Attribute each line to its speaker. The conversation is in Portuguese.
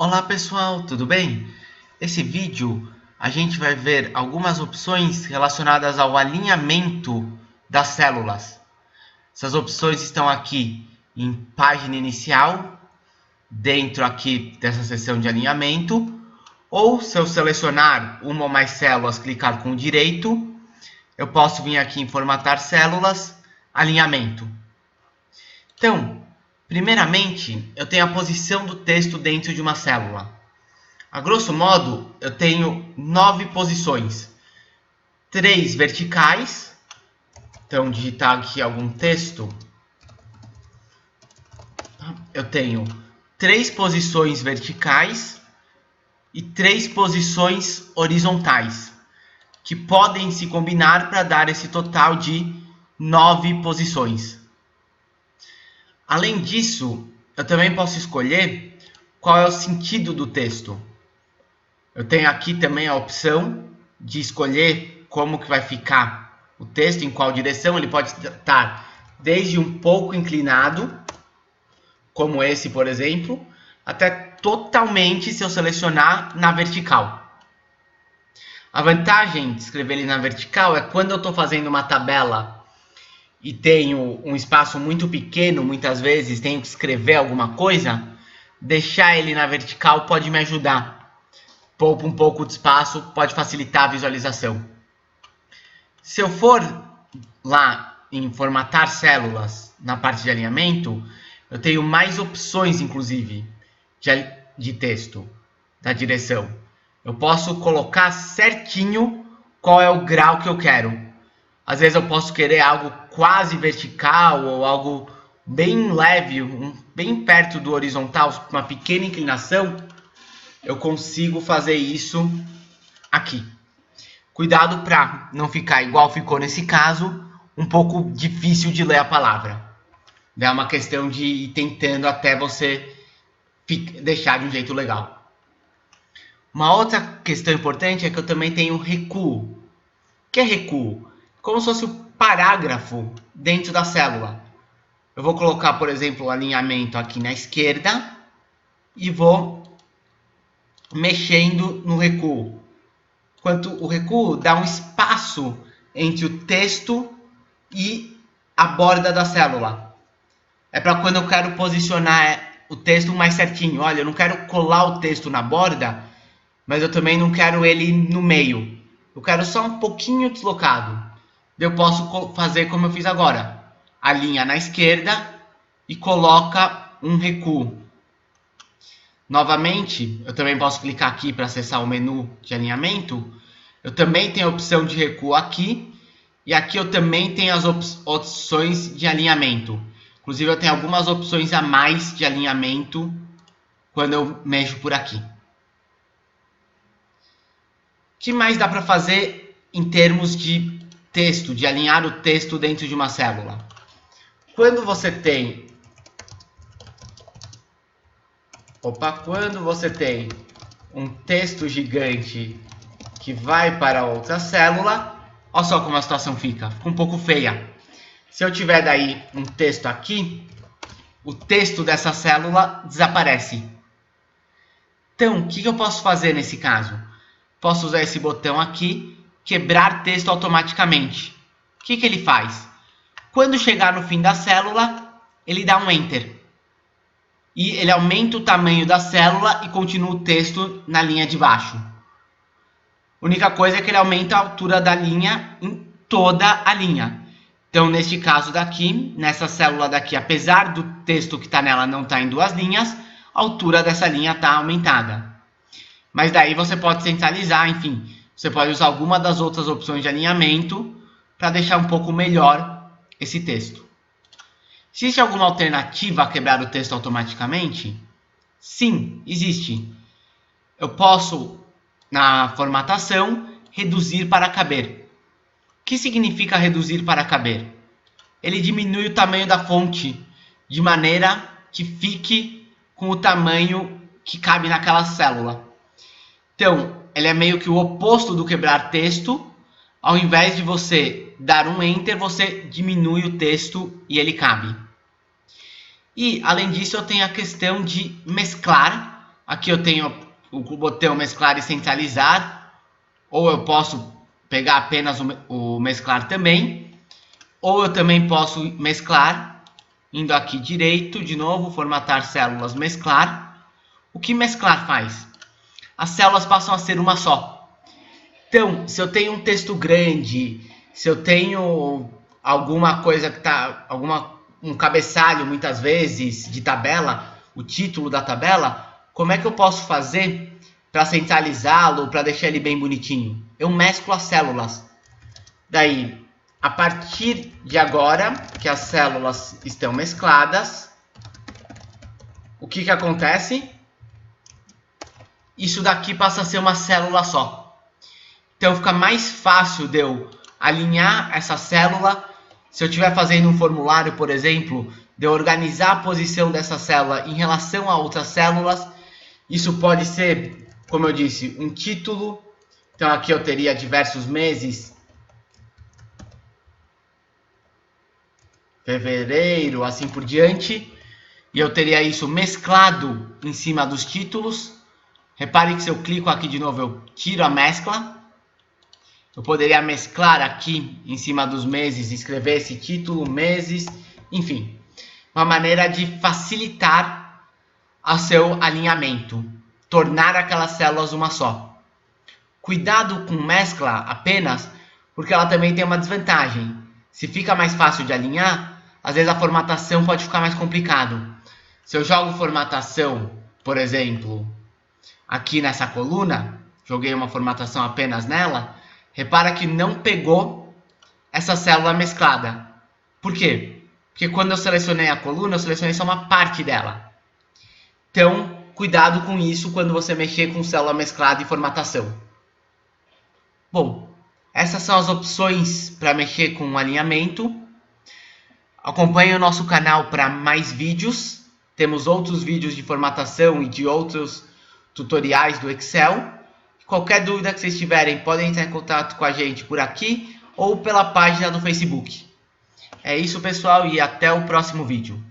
Speaker 1: Olá pessoal, tudo bem? Nesse vídeo a gente vai ver algumas opções relacionadas ao alinhamento das células. Essas opções estão aqui em página inicial, dentro aqui dessa seção de alinhamento, ou se eu selecionar uma ou mais células, clicar com o direito, eu posso vir aqui em formatar células, alinhamento. Então, primeiramente, eu tenho a posição do texto dentro de uma célula. A grosso modo, eu tenho 9 posições. 3 verticais. Então, digitar aqui algum texto. Eu tenho 3 posições verticais e 3 posições horizontais, que podem se combinar para dar esse total de 9 posições. Além disso, eu também posso escolher qual é o sentido do texto. Eu tenho aqui também a opção de escolher como que vai ficar o texto, em qual direção. Ele pode estar desde um pouco inclinado, como esse, por exemplo, até totalmente se eu selecionar na vertical. A vantagem de escrever ele na vertical é quando eu estou fazendo uma tabela e tenho um espaço muito pequeno, muitas vezes tenho que escrever alguma coisa, deixar ele na vertical pode me ajudar. Poupa um pouco de espaço, pode facilitar a visualização. Se eu for lá em formatar células, na parte de alinhamento, eu tenho mais opções, inclusive, de texto, da direção. Eu posso colocar certinho qual é o grau que eu quero. Às vezes eu posso querer algo quase vertical ou algo bem leve, bem perto do horizontal, uma pequena inclinação. Eu consigo fazer isso aqui. Cuidado para não ficar igual ficou nesse caso, um pouco difícil de ler a palavra. É uma questão de ir tentando até você deixar de um jeito legal. Uma outra questão importante é que eu também tenho recuo. O que é recuo? Como se fosse o parágrafo dentro da célula. Eu vou colocar, por exemplo, o alinhamento aqui na esquerda e vou mexendo no recuo. Enquanto o recuo dá um espaço entre o texto e a borda da célula. É para quando eu quero posicionar o texto mais certinho. Olha, eu não quero colar o texto na borda, mas eu também não quero ele no meio. Eu quero só um pouquinho deslocado. Eu posso fazer como eu fiz agora. Alinha na esquerda e coloca um recuo. Novamente, eu também posso clicar aqui para acessar o menu de alinhamento. Eu também tenho a opção de recuo aqui. E aqui eu também tenho as opções de alinhamento. Inclusive, eu tenho algumas opções a mais de alinhamento quando eu mexo por aqui. O que mais dá para fazer em termos de texto, de alinhar o texto dentro de uma célula? Quando você tem um texto gigante que vai para outra célula, olha só como a situação fica um pouco feia. Se eu tiver daí um texto aqui, o texto dessa célula desaparece. Então, o que eu posso fazer nesse caso? Posso usar esse botão aqui, quebrar texto automaticamente. O que ele faz? Quando chegar no fim da célula, ele dá um Enter. E ele aumenta o tamanho da célula e continua o texto na linha de baixo. A única coisa é que ele aumenta a altura da linha em toda a linha. Então, neste caso daqui, nessa célula daqui, apesar do texto que está nela não estar em duas linhas, a altura dessa linha está aumentada. Mas daí você pode centralizar, enfim, você pode usar alguma das outras opções de alinhamento para deixar um pouco melhor esse texto. Existe alguma alternativa a quebrar o texto automaticamente? Sim, existe. Eu posso, na formatação, reduzir para caber. O que significa reduzir para caber? Ele diminui o tamanho da fonte de maneira que fique com o tamanho que cabe naquela célula. Então, ele é meio que o oposto do quebrar texto. Ao invés de você dar um Enter, você diminui o texto e ele cabe. E, além disso, eu tenho a questão de mesclar Aqui eu tenho o botão mesclar e centralizar, ou eu posso pegar apenas o mesclar também, ou eu também posso mesclar, indo aqui direito, de novo, formatar células, mesclar. O que mesclar faz? As células passam a ser uma só. Então, se eu tenho um texto grande, se eu tenho alguma coisa que está, um cabeçalho muitas vezes de tabela, o título da tabela, como é que eu posso fazer para centralizá-lo, para deixar ele bem bonitinho? Eu mesclo as células. Daí, a partir de agora que as células estão mescladas, o que que acontece? Isso daqui passa a ser uma célula só. Então fica mais fácil de eu alinhar essa célula. Se eu estiver fazendo um formulário, por exemplo, de eu organizar a posição dessa célula em relação a outras células. Isso pode ser, como eu disse, um título. Então aqui eu teria diversos meses. Fevereiro, assim por diante. E eu teria isso mesclado em cima dos títulos. Repare que se eu clico aqui de novo, eu tiro a mescla. Eu poderia mesclar aqui em cima dos meses, escrever esse título, meses, enfim. Uma maneira de facilitar o seu alinhamento. Tornar aquelas células uma só. Cuidado com mescla apenas, porque ela também tem uma desvantagem. Se fica mais fácil de alinhar, às vezes a formatação pode ficar mais complicado. Se eu jogo formatação, por exemplo, aqui nessa coluna, joguei uma formatação apenas nela, repara que não pegou essa célula mesclada. Por quê? Porque quando eu selecionei a coluna, eu selecionei só uma parte dela. Então, cuidado com isso quando você mexer com célula mesclada e formatação. Bom, essas são as opções para mexer com o alinhamento. Acompanhe o nosso canal para mais vídeos. Temos outros vídeos de formatação e de outros tutoriais do Excel. Qualquer dúvida que vocês tiverem, podem entrar em contato com a gente por aqui ou pela página do Facebook. É isso, pessoal, e até o próximo vídeo.